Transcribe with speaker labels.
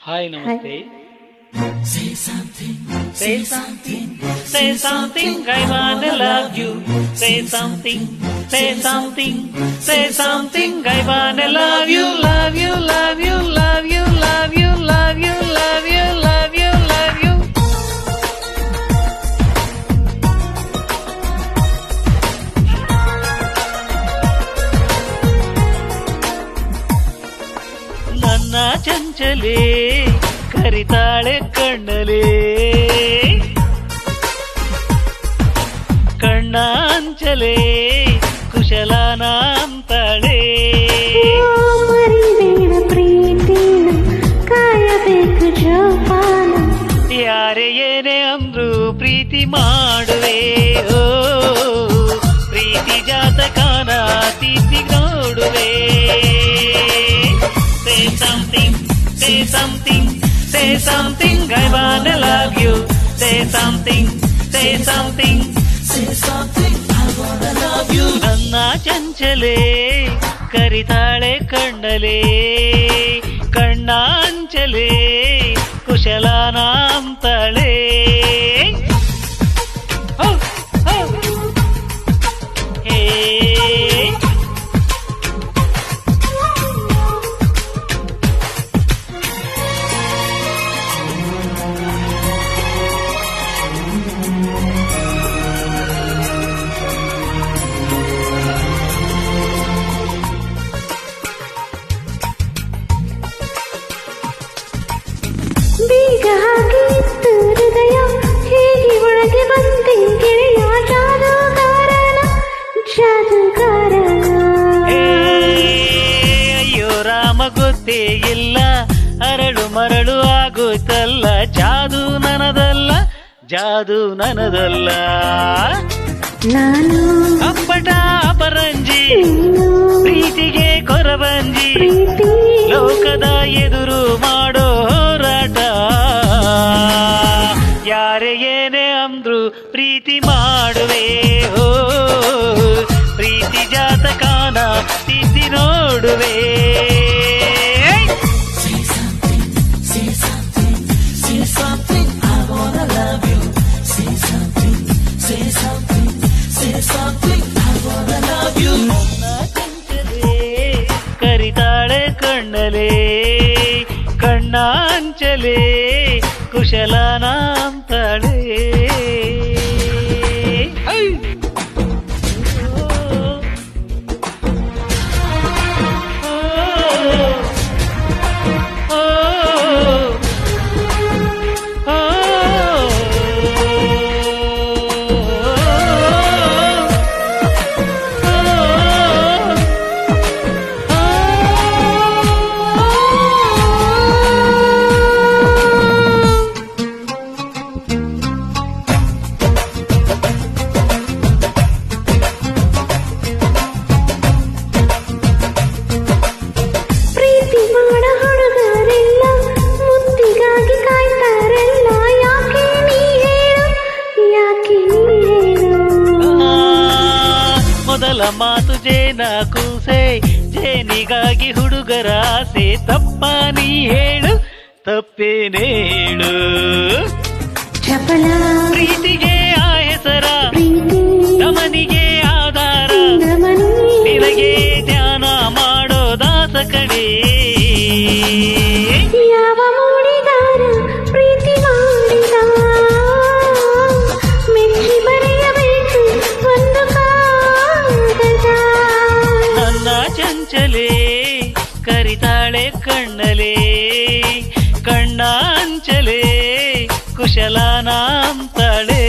Speaker 1: Hi ನಮಸ್ತೆ.
Speaker 2: Say something,
Speaker 1: Say something, say something, I wanna love you. Say something, say something, say something, I wanna love you, love you, love you, love you, love you, love you, love you, love you, love you. ನನ್ನ ಚಂಚಲೆ ಕರಿತಾಳೆ ಕಣ್ಣಲೆ, ಕಣ್ಣಾಂಚಲೆ ಕುಶಲನ ಅಂತಾಳೆ.
Speaker 3: ಮರಿಬೇಡ ಪ್ರೀತಿನ ಕಾಯಬೇಕು ಜೋಪಾನ,
Speaker 1: ಯಾರೇ ಏನೇ ಅಂದ್ರು ಪ್ರೀತಿ ಮಾಡುವೆ. ಓ ಪ್ರೀತಿ ಜಾತಕಾನ ತಿದ್ದಿ ನೋಡುವೆ. Say something, say something, say something, I wanna love you. Say something, say something,
Speaker 2: say something, I wanna love you.
Speaker 1: ನನ್ನ ಚಂಚಲೆ ಕರಿತಾಳೆ ಕಣ್ಣಲೆ, ಕಣ್ಣಾಂಚಲೆ ಕುಶಲನ ಅಂತಾಳೆ. ಹೋ, ಹೋ. ಹೇ
Speaker 3: ಬೀಗ ಹಾಕಿತ್ತು ಹೃದಯ, ಹೇಗೆ ಒಳಗೆ ಬಂದೆ ಗೆಳೆಯ ಜಾದೂಗಾರನ ಜಾದೂಗಾರನ.
Speaker 1: ಅಯ್ಯೋ ರಾಮ ಗೊತ್ತೇ ಇಲ್ಲ, ಅರಳು ಮರಳು ಆಗೋಯ್ತಲ್ಲ. ಜಾದು ನನದಲ್ಲ, ಜಾದು ನನದಲ್ಲ.
Speaker 3: ನಾನು
Speaker 1: ಅಪ್ಪಟ ಅಪರಂಜಿ,
Speaker 3: ನೀನು
Speaker 1: ಪ್ರೀತಿಗೆ ಕೊರಬಂಜಿ,
Speaker 3: ಪ್ರೀತಿ
Speaker 1: ಲೋಕದ ಎದುರು ಮಾಡೋ ಹೋರಾಟ. ಯಾರೇ ಏನೇ ಅಂದ್ರು ಪ್ರೀತಿ ಮಾಡುವೆ. ಓ ಪ್ರೀತಿ ಜಾತಕಾನ ತಿದ್ದಿ ನೋಡುವೆ.
Speaker 2: Say something, say something, say something, I wanna love you. Say something, say something, say something, I wanna love you.
Speaker 1: ಚಂಚಲೆ ಕರಿತಾಳೆ ಕಣ್ಣಲೆ, ಕಣ್ಣಾಂಚಲೆ ಕುಶಲನ ಅಂತಾಳೆ. ಹೈ! ಓ, ಓ, ಓ,
Speaker 3: ಪ್ರೀತಿ ಮಾಡ ಹುಡುಗರೆಲ್ಲ ಮುತ್ತಿಗಾಗಿ ಕಾಯ್ತಾರೆಲ್ಲ. ಯಾಕೆ ನೀ ಹೇಳು, ಯಾಕೆ ನೀ ಹೇಳು.
Speaker 1: ಮೊದಲ ಮಾತು ಜೇನ ಕೂಸೆ, ಜೇನಿಗಾಗಿ ಹುಡುಗರ ಆಸೆ. ತಪ್ಪ ನೀ ಹೇಳು, ತಪ್ಪೇನೇಳು.
Speaker 3: ಚಪಲ
Speaker 1: ಪ್ರೀತಿಗೆ ಆ ಹೆಸರ,
Speaker 3: ಪ್ರೀತಿ
Speaker 1: ಗಮನಿಗೆ ಆಧಾರ.
Speaker 3: ಗಮನಿ
Speaker 1: ನಿನಗೆ ಧ್ಯಾನ ಮಾಡೋ ದಾಸ ಕಡೆ.
Speaker 3: ಯಾವ ಮೂಡಿದಾರ ಪ್ರೀತಿ ಮಾಡಿದ, ಮೆಚ್ಚಿ ಬರೆಯಬೇಕು ಒಂದು ಕಾಗದ.
Speaker 1: ನನ್ನ ಚಂಚಲೆ ಕರಿತಾಳೆ ಕಣ್ಣಲೆ, ಕಣ್ಣಾಂಚಲೆ ಕುಶಲನ ಅಂತಾಳೆ.